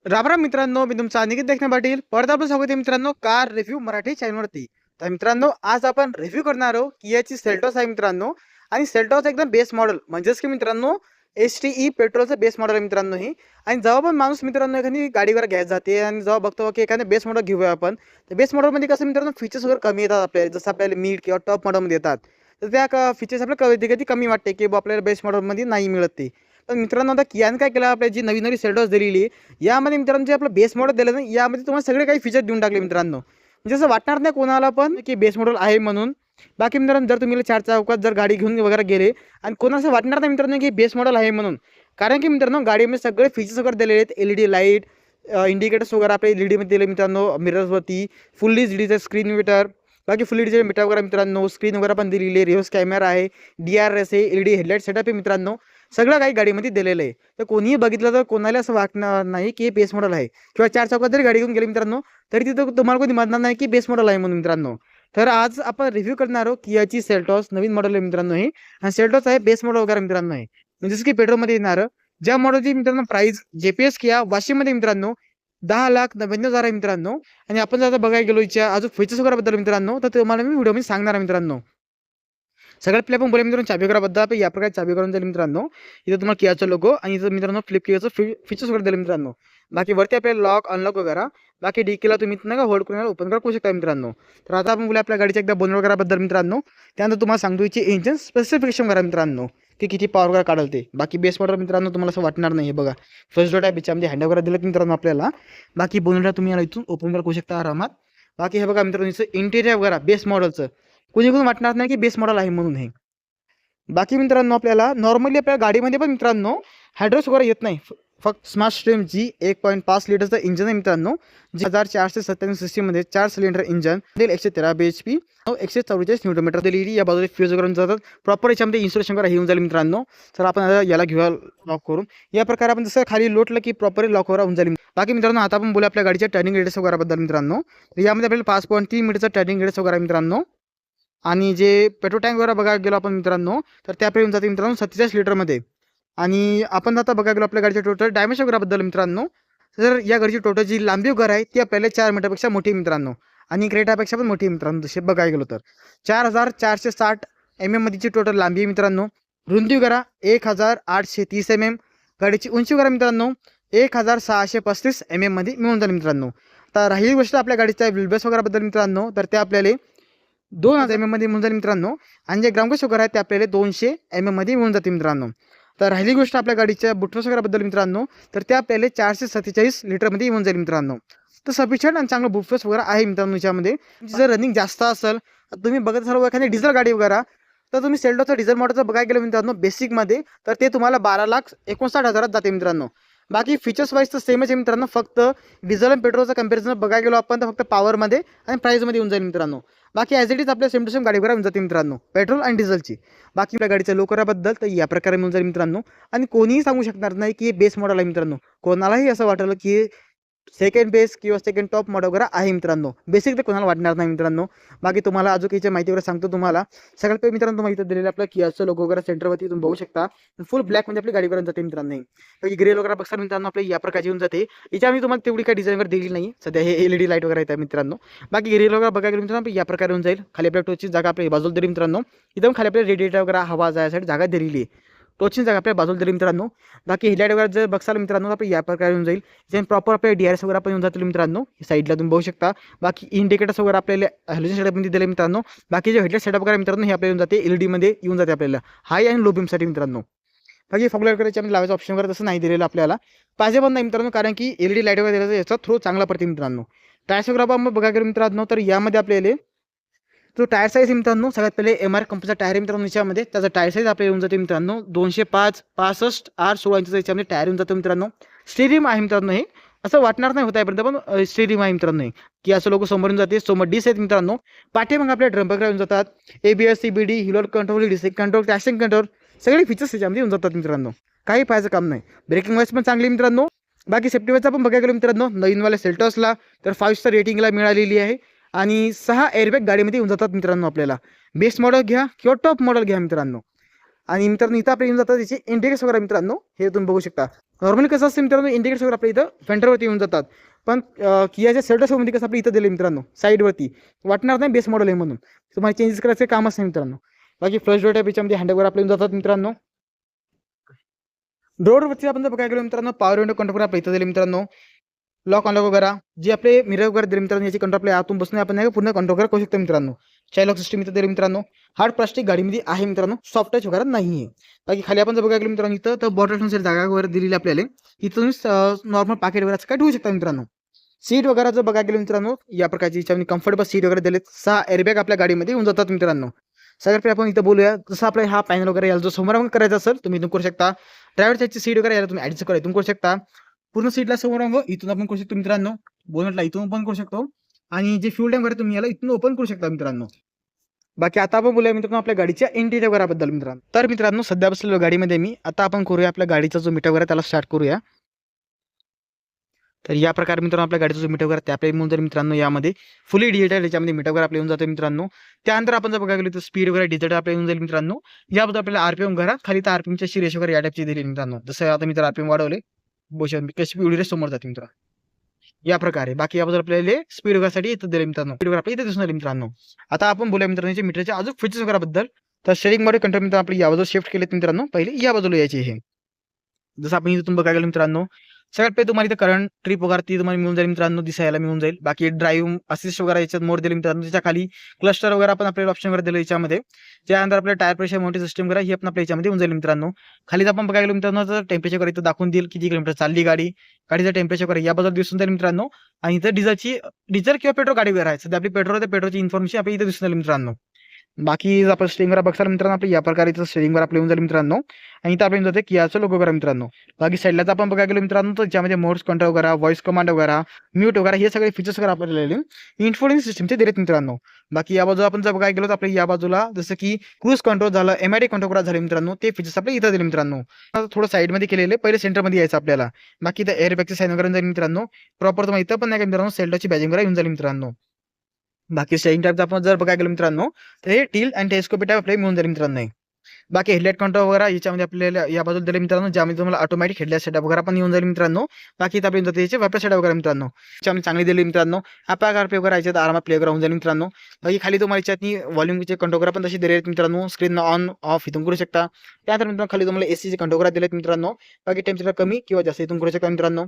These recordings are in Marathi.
राम राम मित्रांनो, मी तुमचा अनिकेत देखणे पाटील. परत आपलं स्वागत आहे मित्रांनो कार रिव्ह्यू मराठी चॅनलवरती. तर मित्रांनो, आज आपण रिव्ह्यू करणार आहोत कियाची सेल्टॉस आहे मित्रांनो. आणि सेल्टॉस एकदम बेस मॉडेल म्हणजेच की मित्रांनो HTE पेट्रोलचं बेस मॉडेल आहे मित्रांनो ही. आणि जेव्हा पण माणूस मित्रांनो एखादी गाडीवर घ्यायला जाते आणि जेव्हा बघतो की एखादं बेस मॉडेल घेऊया आपण, तर बेस मॉडेलमध्ये कसं मित्रांनो फीचर्स वगैरे कमी येतात आपल्याला, जसं आपल्याला मिड किंवा टॉप मॉडेलमध्ये येतात. तर त्या फीचर्स आपल्याला कधी कधी कमी वाटते की आपल्याला बेस मॉडेलमध्ये नाही मिळत ते. पण मित्रांनो, आता कियाने काय केलं, आपल्या जी नवीन नवी सेल्टॉस दिलेली आहे यामध्ये मित्रांनो जे आपलं बेस मॉडेल दिलं ना, यामध्ये तुम्हाला सगळे काही फीचर देऊन टाकले मित्रांनो. म्हणजे असं वाटणार नाही कोणाला पण की बेस मॉडेल आहे म्हणून. बाकी मित्रांनो, जर तुम्ही चार चौकात जर गाडी घेऊन वगैरे गेले आणि कोणाला असं वाटणार नाही मित्रांनो की बेस मॉडेल आहे म्हणून. कारण की मित्रांनो, गाडीमध्ये सगळे फीचर्स वगैरे दिलेले आहेत. LED लाईट, इंडिकेटर्स वगैरे आपल्या LED मध्ये दिले मित्रांनो, मिरर्सवरती फुल्ली डीचे स्क्रीन मीटर. बाकी फुल्ली डीचे मीटर वगैरे मित्रांनो, स्क्रीन वगैरे पण दिलेली आहे, रिव्हर्स कॅमेरा आहे, DRS आहे, LED हेडलाईट सेटअप आहे मित्रांनो. सगळं काही गाडीमध्ये दिलेलं आहे. तर कोणीही बघितलं तर कोणाला असं वाटणार नाही की हे बेस मॉडेल आहे. किंवा चार चौकात जरी गाडी घेऊन गेली मित्रांनो, तरी तिथं तुम्हाला कोणी म्हणणार नाही की बेस मॉडेल आहे म्हणून मित्रांनो. तर आज आपण रिव्ह्यू करणार आहोत कियाची सेल्टॉस नवीन मॉडेल आहे मित्रांनो ही. आणि सेल्टॉस आहे बेस मॉडेल वगैरे मित्रांनो आहे. म्हणजे जसं की पेट्रोलमध्ये येणार ज्या मॉडेलची मित्रांनो प्राइस JPS किया वाशीमध्ये मित्रांनो 10,99,000 आहे मित्रांनो. आणि आपण जर आता बघायला गेलो याच्या अजून फीचर्स वगैरे बद्दल मित्रांनो, तर तुम्हाला मी व्हिडिओमध्ये सांगणार आहे मित्रांनो. सगळ्यात पहिले आपण बोलूया मित्रांनो चाबी वगैरेबद्दल. आपण या प्रकारे चाबी करून जाईल मित्रांनो. इथं तुम्हाला कियाचा लोगो आणि इथं मित्रांनो फ्लिपकार्टचं फीचर्स वगैरे दिले मित्रांनो. बाकी वरती आपल्याला लॉक अनलॉक वगैरे. बाकी डिकीला तुम्ही नाही का होल्ड करून ओपन करू शकता मित्रांनो. तर आता आपण बोलूया आपल्या गाडीच्या एकदा बोनट वगैरेबद्दल मित्रांनो. त्यानंतर तुम्हाला सांगतो याची इंजिन स्पेसिफिकेशन वगैरे मित्रांनो, की किती पॉवर वगैरे काढल ते. बाकी बेस मॉडेल मित्रांनो तुम्हाला असं वाटणार नाही. बघा फर्स्ट डोट आहे याच्यामध्ये हँड वगैरे दिलं मित्रांनो आपल्याला. बाकी बोनटला तुम्ही याला इथून ओपन करू शकता आरामात. बाकी हे बघा मित्रांनो इंटेरियर वगैरे बेस मॉडेलचं कोणी वाटणार नाही की बेस मॉडेल आहे म्हणून हे. बाकी मित्रांनो, आपल्याला नॉर्मली आपल्या गाडीमध्ये पण मित्रांनो हायड्रोस वगैरे येत नाही. फक्त स्मार्ट स्ट्रीम जी 1.5 लिटरचं इंजन आहे मित्रांनो. जी 1497 सिस्टीममध्ये 4 cylinder engine 113 bhp 144 newton metre दिलेली. या बाजूला फ्यूज वगैरे जातात प्रॉपर. याच्यामध्ये इन्स्टॉलेशन वगैरे येऊन जाईल मित्रांनो. तर आपण आता याला घेऊया लॉक करून. या प्रकारे आपण जसं खाली लोटलं की प्रॉपरली लॉक वगैरे होऊन जाईल. बाकी मित्रांनो, आता आपण बोलूया आपल्या गाडीच्या टर्निंग रेडियस वगैरे बद्दल मित्रांनो. तर यामध्ये आपल्याला 5.3 मीटरचा टर्निंग रेडियस वगैरे मित्रांनो. आणि जे पेट्रोल टँक वगैरे बघायला गेलो आपण मित्रांनो, तर त्या येऊन जाते मित्रांनो 47 लिटरमध्ये. आणि आपण आता बघायला गेलो आपल्या गाडीच्या टोटल डायमेन्शन वगैरेबद्दल मित्रांनो. तर या गाडीची टोटल जी लांबी वगैरे आहे ती आपल्याला 4 मीटरपेक्षा मोठी मित्रांनो. आणि क्रेटापेक्षा पण मोठी मित्रांनो. तसे बघायला गेलो तर 4460 mm मध्येची टोटल लांबी आहे मित्रांनो. रुंदी वगैरे 1830 mm. गाडीची उंची वगैरे मित्रांनो 1635 mm मध्ये मिळून जाईल मित्रांनो. तर राहिली गोष्ट आपल्या गाडीच्या व्हीलबेस वगैरेबद्दल मित्रांनो, तर ते आपल्याला 2000 mm मध्ये मिळून जाईल मित्रांनो. आणि जे ग्राउंड वगैरे आहे ते आपल्याला 200 mm मध्ये मिळून जाते मित्रांनो. तर राहिली गोष्ट आपल्या गाडीच्या बुटफेस वगैरेबद्दल मित्रांनो, तर त्या आपल्याला 447 लिटरमध्ये येऊन जाईल मित्रांनो. तर सफिशियंट आणि चांगलं बुटफेस वगैरे आहे मित्रांनो याच्यामध्ये. जर रनिंग जास्त असेल, तुम्ही बघत असाल एखादी डिझेल गाडी वगैरे, तर तुम्ही सेल्टॉसचं डिझेल मॉडेलचं बघायला गेलं मित्रांनो बेसिकमध्ये, तर ते तुम्हाला 12,59,000 जाते मित्रांनो. बाकी फीचर्स वाईज तर सेमच आहे मित्रांनो. फक्त डिझेल आणि पेट्रोलचं कम्पॅरिझन बघायला गेलो आपण तर फक्त पॉवरमध्ये आणि प्राईजमध्ये येऊन जाईल मित्रांनो. बाकी ॲज इट इज आपल्या सेम टू सेम गाडीवर येऊन जाते मित्रांनो, पेट्रोल आणि डिझेलची. बाकी आपल्या गाडीच्या लोकराबद्दल तर या प्रकारे मिळून जाईल मित्रांनो. आणि कोणीही सांगू शकणार नाही की हे बेस मॉडेल आहे मित्रांनो. कोणालाही असं वाटलं की सेकंड बेस किंवा सेकंड टॉप मॉडेल वगैरे आहे मित्रांनो. बेसिक तर कोणाला वाटणार नाही मित्रांनो. बाकी तुम्हाला अजून काही माहिती वगैरे सांगतो तुम्हाला. सगळ्यात पहिले मित्रांनो तुम्हाला इथं दिलेलं आपलं कियाचं लोगो वगैरे सेंटरवरती तुम्ही बघू शकता. फुल ब्लॅक मध्ये आपली गाडीवर जाते मित्रांनो. बाकी ग्रे वगैरे बघता मित्रांनो आपल्या या प्रकारची येऊन जाते. याच्यामध्ये तुम्हाला तेवढी काही डिझाईन वगैरे दिली नाही. सध्या हे LED लाईट वगैरे येतात मित्रांनो. बाकी ग्रे वगैरे बघायला गेलं मित्रांनो या प्रकारे होऊन जाईल. खाली आपल्या टोचची जागा आपल्या बाजूला दिली मित्रांनो. इथं खाली आपल्या रेडिएटर वगैरे हवा जायसाठी जागा दिलेली आहे. टोचची जागा आपल्या बाजूला दिली मित्रांनो. बाकी हेडलाईट वगैरे जर बघाल मित्रांनो आपल्या या प्रकारे येऊन जाईल. जे प्रॉपर आपल्या DRS वगैरे पण येऊन जातील मित्रांनो. साईडला तुम्ही बघू शकता. बाकी इंडिकेटर्स वगैरे आपल्याला हॅलोजन सेटअपमध्ये दिले मित्रांनो. बाकी जे हेडलाईट सेटअप वगैरे मित्रांनो हे आपल्याला येऊन जाते LED मध्ये येऊन जाते आपल्याला हाय आणि लो बीमसाठी मित्रांनो. बाकी फॉग लाईट वगैरे लावायचं ऑप्शन वगैरे तसं नाही दिलेलं आपल्याला. पाहिजे पण नाही मित्रांनो, कारण की LED लाईट वगैरे दिल्याचा याचा थ्रो चांगला पडते मित्रांनो. टायर्स वगैरे आपण बघायला गेलो मित्रांनो, तर यामध्ये आपल्याला तो टायर साईज मित्रांनो सगळ्यात पहिले MR कंपनीचा टायर आहे मित्रांनो. याच्यामध्ये त्याचा टायर साईज आपल्याला येऊन जाते मित्रांनो 205/65 R16 इंचचा याच्यामध्ये टायर येऊन जातो मित्रांनो. स्टेरियम आहे मित्रांनो हे. असं वाटणार नाही होता पर्यंत, पण स्टेरियम आहे मित्रांनो हे. की असं लोक समोर येऊन जाते. समोर डिस आहेत मित्रांनो. पाठी मग आपल्या ड्रम ब्रेक येऊन जातात. ABS CBD hill hold control disc control traction control सगळे फीचर्स त्याच्यामध्ये येऊन जातात मित्रांनो. काही पाहायचं काम नाही. ब्रेकिंग वाईज पण चांगली मित्रांनो. बाकी सेफ्टी वाईजचा पण बघायला गेलो मित्रांनो नवीनवाल्या सेल्टॉसला तर 5 स्टार रेटिंगला मिळालेली आहे. आणि 6 एअरबॅग गाडीमध्ये येऊन जातात मित्रांनो आपल्याला. बेस मॉडेल घ्या किंवा टॉप मॉडेल घ्या मित्रांनो. आणि मित्रांनो इथं आपल्या येऊन जातात त्याचे इंडिकेटर्स वगैरे मित्रांनो, हे तुम्ही बघू शकता. नॉर्मली कसं असतं मित्रांनो, इंडिकेटर्स वगैरे आपल्या इथं फेंडरवरती येऊन जातात, पण कियाच्या सेल्टॉसमध्ये कसं आपल्या इथं दिले मित्रांनो साईडवरती, वाटणार नाही बेस मॉडेल आहे म्हणून, तुम्हाला चेंजेस करायचं कामच नाही मित्रांनो. बाकी फ्लश डोर टाईप याच्यामध्ये हँडवर आपल्या येऊन जातात मित्रांनो. डोरवरती आपण जर बघायला गेलो मित्रांनो, पॉवर विंडो कंट्रोल आपल्या इथं दिले मित्रांनो. लॉक अनलॉक वगैरे जे आपले मिरर वगैरे दिले मित्रांनो, याची कंट्रोल आपल्या आतून बसून आपण पूर्ण कंट्रोल करू शकतो मित्रांनो. चायलॉक सिस्टम इथं दिले मित्रांनो. हार्ड प्लास्टिक गाडीमध्ये आहे मित्रांनो, सॉफ्ट टच वगैरे नाही आहे. बाकी खाली आपण जर बघायला गेलो मित्रांनो, इथं तर बॉटल ठेवण्यासाठी जागा वगैरे दिलेली आपल्याला. इथं तुम्ही नॉर्मल पाकेट वगैरे काय ठेवू शकता मित्रांनो. सीट वगैरे जर बघायला गेलो मित्रांनो, या प्रकारची याच्यामध्ये कम्फर्टेबल सीट वगैरे दिलेत. 6 एअरबॅग आपल्या गाडीमध्ये येऊन जातात मित्रांनो. सगळ्यात पहिले आपण इथं बोलूया, जसं आपला हा पॅनल वगैरे याला जो समोर आपण करायचा असेल तुम्ही इथून करू शकता. ड्रायव्हर साईडची सीट वगैरे याला तुम्ही ऍडजस्ट करा इथून करू शकता. पूर्ण सीटला समोर इथून आपण करू शकतो मित्रांनो. बोनटला इथून ओपन करू शकतो, आणि जे फ्यूल टँक वगैरे तुम्ही याला इथून ओपन करू शकता मित्रांनो. बाकी आता आपण बोलूया मित्रांनो आपल्या गाडीच्या इंटिरियर वगैरेबद्दल मित्रांनो. तर मित्रांनो सध्या बसलेलो गाडीमध्ये मी, आता आपण करूया आपल्या गाडीचा जो मीटर वगैरे त्याला स्टार्ट करूया. तर या प्रकारे मित्रांनो आपल्या गाडीचा जो मीटर वगैरे त्या आपल्या येऊन जाईल मित्रांनो. यामध्ये फुली डिजिटल याच्यामध्ये मीटर वगैरे आपल्या येऊन जातं मित्रांनो. त्यानंतर आपण जर बघायला गेलो तर स्पीड वगैरे डिजिटल आपल्या येऊन जाईल मित्रांनो. याबद्दल आपल्याला आरपीएम घरा खाली तर आरपीएमच्या रेश वगैरे या टाईपची दिली मित्रांनो. जसं आता मी तर आरपीएम वाढवले, बोशन कशी एवढी रेस समोर जाते मित्रांनो या प्रकारे. बाकी याबद्दल आपल्याला स्पीड वगैरेसाठी इथं दिले मित्रांनो, स्पीड वगैरे आपल्या इथे दिसून आले मित्रांनो. आता आपण बोलूया मित्रांनो मीटरच्या अजून फीचर्स वगैरेबद्दल. तर शेअरिंग मध्ये कंट्रोल मित्रांनो आपली या बाजूला शिफ्ट केलेत मित्रांनो, पहिले या बाजूला यायचे हे. जसं आपण इथून बघायला गेलो मित्रांनो, सगळ्यात पहिले तुम्हाला इथं करंट ट्रिप वगैरे ती तुम्हाला मिळून जाईल मित्रांनो, दिसायला मिळून जाईल. बाकी ड्राईव्ह असिस्ट वगैरे याच्यात मोड दिले मित्रांनो. त्याच्या खाली क्लस्टर वगैरे आपण आपल्याला ऑप्शन वगैरे दिले याच्यामध्ये. त्यानंतर आपल्या टायर प्रेशर मॉनिटर सिस्टम वगैरे हे आपण आपल्या याच्यामध्ये येऊन जाईल मित्रांनो. खाली आपण बघायला गेलो मित्रांनो तर टेम्परेचर वगैरे इथं दाखवून देईल, किती किलोमीटर चालली गाडी, गाडीचं टेम्परेचर वगैरे याबद्दल दिसून जाईल मित्रांनो. आणि इथं डिझेल किंवा पेट्रोल गाडी वगैरे आहे, सध्या आपली पेट्रोल तर पेट्रोलची इन्फॉर्मेशन आपल्या इथे दिसून आली मित्रांनो. बाकी आपण स्टेरिंगवर बघाल मित्रांनो, आपल्या या प्रकारे स्टेरिंगवर आपल्या येऊन जाईल मित्रांनो. आणि इथं आपल्या जाते कियाचं लोगो वगैरे मित्रांनो. बाकी साईडला तर आपण बघायला गेलो मित्रांनो, तर ज्यामध्ये मोड्स कंट्रोल वगैरे, व्हॉइस कमांड वगैरे, म्यूट वगैरे हे सगळे फीचर्स वगैरे आपल्याला इन्फोटेनमेंट सिस्टमचे दिलेत मित्रांनो. बाकी या बाजूला आपण जर बघायला गेलो तर आपल्या या बाजूला जसं की क्रूज कंट्रोल झालं, एमआयडी कंट्रोल झाले मित्रांनो, ते फीचर्स आपल्या इथं दिले मित्रांनो. थोडं साईडमध्ये केलेले, पहिले सेंटरमध्ये यायचं आपल्याला. बाकी इथं एअरबॅगची साईन वगैरे जाईल मित्रांनो. प्रॉपर तुम्हाला इथं पण नाही का मित्रांनो, सेल्टोची बॅजिंग वगैरे येऊन जाईल मित्रांनो. बाकी स्टेरिंग टाईपचं आपण जर बघायला गेलो मित्रांनो, तर हे टील आणि टेलिस्कोपिक टाईप आपल्याला मिळून जाईल मित्रांनो. बाकी हेडलाईट कंट्रोल वगैरे याच्यामध्ये आपल्याला या बाजूला दिले मित्रांनो, ज्यामध्ये तुम्हाला ऑटोमॅटिक हेडलाईट सेटअप वगैरे पण येऊन जाईल मित्रांनो. बाकी इथं आपल्याला याचे वापर सेटअप वगैरे मित्रांनो याच्यामध्ये चांगली दिली मित्रांनो. आपल्या कारपे वगैरे याच्यात आरामात प्ले वगैरे होऊन जाईल मित्रांनो. बाकी खाली तुम्हाला याच्यातनी व्हॉल्यूमचे कंट्रोल वगैरे पण तशी दिले आहेत मित्रांनो. स्क्रीन ऑन ऑफ इथून करू शकता. त्यानंतर मित्रांनो खाली तुम्हाला एसीचे कंट्रोल वगैरे दिलेत मित्रांनो. बाकी टेम्परेचर कमी किंवा जास्त इथून करू शकता मित्रांनो.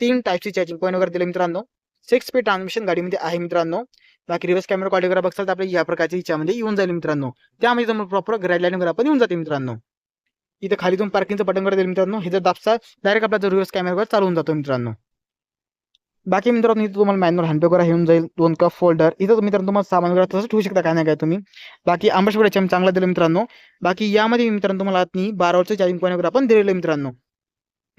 3 टाईपचे चार्जिंग पॉईंट वगैरे दिले मित्रांनो. 6 स्पीड ट्रान्समिशन गाडीमध्ये आहे मित्रांनो. बाकी रिव्हर्स कॅमेरा क्वालिटी वगैरे बघताल तर आपल्या या प्रकारच्या याच्यामध्ये येऊन जाईल मित्रांनो. त्यामध्ये तुम्हाला प्रॉपर गाईडलाईन वगैरे पण येऊन जाते मित्रांनो. इथे खाली तुम्ही पार्किंगचं बटन वगैरे दिलं मित्रांनो, हे जर दाबसा डायरेक्ट आपला रिव्हर्स कॅमेरा वगैरे चालवून जातो मित्रांनो. बाकी मित्रांनो इथे तुम्हाला मॅन्युअल हँडबॅग वगैरे येऊन जाईल, 2 कप फोल्डर. इथं मित्रांनो तुम्हाला सामान वगैरे तसं ठेवू शकता काय नाही काय तुम्ही. बाकी आंबेश वगैरे चांगला दिलं मित्रांनो. बाकी यामध्ये मित्रांनो तुम्हाला आतनी 12 वॉटचं चार्जिंग पॉईंट वगैरे आपण दिलेलं मित्रांनो.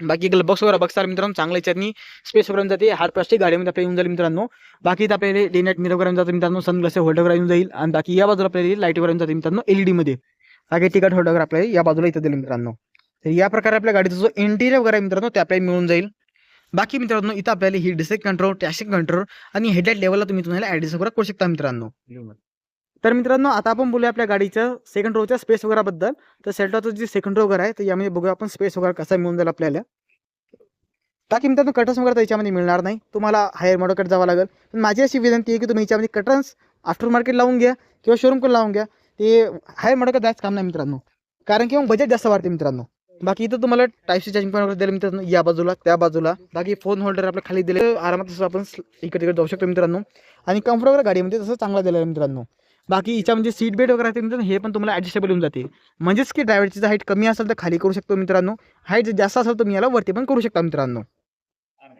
बाकी बॉक्स वगैरे बघताल मित्रांनो, चांगल्या याच्यातनी स्पेस वगैरे जाते. हार्ड प्लास्टिक गाडीमध्ये आपल्याला येऊन जाईल मित्रांनो. बाकी इथं आपल्याला डे नाईट मिरर वगैरे जातं मित्रांनो, सनग्लास होल्डर वगैरे येऊन जाईल. आणि बाकी या बाजूला आपल्याला लाईट वगैरे जाते मित्रांनो एलईडी मध्ये. बाकी तिकट होल्डर वगैरे आपल्याला या बाजूला इथं दिलं मित्रांनो. तर या प्रकारे आपल्या गाडीचा जो इंटिरियर वगैरे मित्रांनो ते आपल्याला मिळून जाईल. बाकी मित्रांनो इथं आपल्याला ही डिस्क कंट्रोल, टॅशिंग कंट्रोल आणि हेडलाईट लेवलला तुम्हाला ऍडजस्ट वगैरे करू शकता मित्रांनो. तर मित्रांनो आता आपण बोलूया आपल्या गाडीच्या सेकंड रोच्या स्पेस वगैरे बद्दल. तर सेल्टॉचं जे सेकंड रो वगैरे आहे, तर यामध्ये बघूया आपण स्पेस वगैरे कसा मिळून जाईल आपल्याला. बाकी मित्रांनो कटर्स वगैरे त्याच्यामध्ये मिळणार नाही, तुम्हाला हायर मॉडेलकडे जावं लागेल. पण माझी अशी विनंती आहे की तुम्ही याच्यामध्ये कटर्स आफ्टर मार्केट लावून घ्या किंवा शोरूम पण लावून घ्या. ते हायर मॉडेलकडे जायचं काम नाही मित्रांनो, कारण की मग बजेट जास्त वाढते मित्रांनो. बाकी इथं तुम्हाला टाईपची चार्जिंग पॉईंट वगैरे दिले मित्रांनो, या बाजूला त्या बाजूला. बाकी फोन होल्डर आपल्या खाली दिले, आरामात तसं आपण इकडे तिकडे जाऊ शकतो मित्रांनो. आणि कम्फर्ट वगैरे गाडीमध्ये तसं चांगला दिलेला आहे मित्रांनो. बाकी याच्यामध्ये सीट बेल्ट वगैरे आहे मित्रांनो, हे पण तुम्हाला ॲडजस्टेबल होऊन जाते. म्हणजेच की ड्रायव्हरची हाईट कमी असेल तर खाली करू शकतो मित्रांनो, हाईट जास्त असेल तर मी याला वरती पण करू शकता मित्रांनो.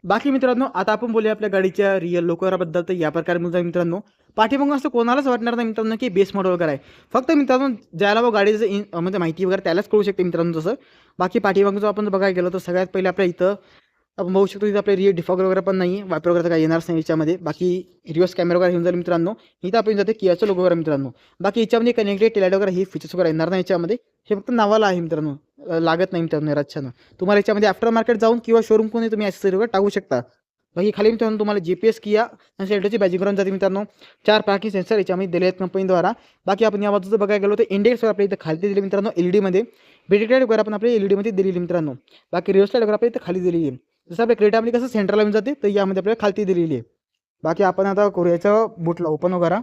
बाकी मित्रांनो आता आपण बोलूया आपल्या गाडीच्या रिअल लोकराबद्दल. तर या प्रकारे मित्रांनो पाठीमागून असं कोणालाच वाटणार नाही मित्रांनो की बेस मॉडेल वगैरे आहे. फक्त मित्रांनो ज्याला व गाडीचं म्हणजे माहिती वगैरे त्यालाच कळू शकते मित्रांनो तसं. बाकी पाठीमागून जर आपण बघायला गेलो तर सगळ्यात पहिले आपल्या इथं आपण बघू शकतो, इथं आपल्या रिअर डिफॉगर वगैरे पण नाही, वापर वगैरे काही येणारच नाही याच्यामध्ये. बाकी रिव्हर्स कॅमेरा वगैरे येऊन जाईल मित्रांनो. इथं आपण जाते कियाचं लोगो वगैरे मित्रांनो. बाकी याच्यामध्ये कनेक्टेड टेलाइट वगैरे हे फीचर्स वगैरे येणार नाही याच्यामध्ये, हे फक्त नावाला आहे मित्रांनो, लागत नाही मित्रांनो रातच्यानं. तुम्हाला याच्यामध्ये आफ्टर मार्केट जाऊन किंवा शोरूम कोणी तुम्ही ॲक्सेसरी वगैरे टाकू शकता. बाकी खाली मित्रांनो तुम्हाला GPS किया आणि सेल्टोची बॅजिंग करून जाते मित्रांनो. 4 पार्किंग सेन्सर याच्यामध्ये दिले आहेत कंपनीद्वारा. बाकी आपण या बाजूचं बघायला गेलो तर इंडेक्स वगैरे आपल्या इथं खाली दिली मित्रांनो LED मध्ये. ब्रेक लाईट वगैरे आपण आपल्या LED मध्ये दिलेली मित्रांनो. बाकी रिव्हर्स लाईट वगैरे आपल्या इथं खाली दिलेली आहे. जसं आपल्या क्रेटामध्ये कसं सेंटरला येऊन जाते तर यामध्ये आपल्याला खालती दिलेली आहे. बाकी आपण आता करूयाचं बूटला ओपन वगैरे.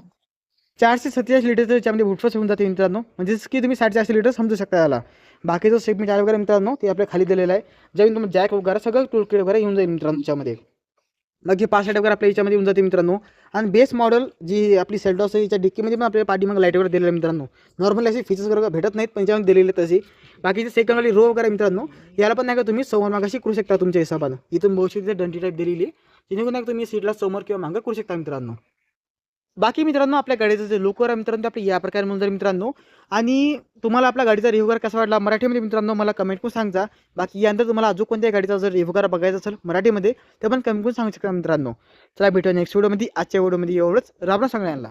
447 लिटरचं याच्यामध्ये बूटफोर्स होऊन जाते मित्रांनो. म्हणजे की तुम्ही 450 लिटर समजू शकता याला. बाकीचं सेगमेंट आहे वगैरे मित्रांनो ते आपल्या खाली दिलेलं आहे. ज्यावेळी तुम्हाला जॅक वगैरे सगळं टूल किट वगैरे येऊन जाईल मित्रांनो याच्यामध्ये. बाकी 5 लाईट वगैरे आपल्या याच्यामध्ये येऊन जाते मित्रांनो. आणि बेस मॉडेल जी आपली सेल्टॉस आहे याच्या डिक्कीमध्ये पण आपल्याला पाठीमाग लाईट वगैरे दिलेलं आहे मित्रांनो. नॉर्मली असे फीचर्स वगैरे भेटत नाहीत पण याच्यामध्ये दिलेले तशी. बाकीचे सेकंड वाली रो वगैरे मित्रांनो याला पण नाही का तुम्ही समोर मागाशी करू शकता तुमच्या हिशोबानं. इथून बहुतेक डंटी टाईप दिलेली आहे जेणेकरून नाही तुम्ही सीटला समोर किंवा मागं करू शकता मित्रांनो. बाकी मित्रांनो आपल्या गाडीचं जे लुक आहे मित्रांनो ते आपल्या या प्रकारे म्हणून जाईल मित्रांनो. आणि तुम्हाला आपल्या गाडीचा रिव्ह्यू कसा वाटला मराठीमध्ये मित्रांनो मला कमेंट करून सांगा. बाकी यानंतर तुम्हाला अजून कोणत्या गाडीचा जर रिव्ह्यू करा बघायचा असेल मराठीमध्ये ते पण कमेंट करून सांगू शकता मित्रांनो. चला भेटूया नेक्स्ट व्हिडिओमध्ये. आजच्या व्हिडिओमध्ये एवढंच. राम राम सगळ्यांना.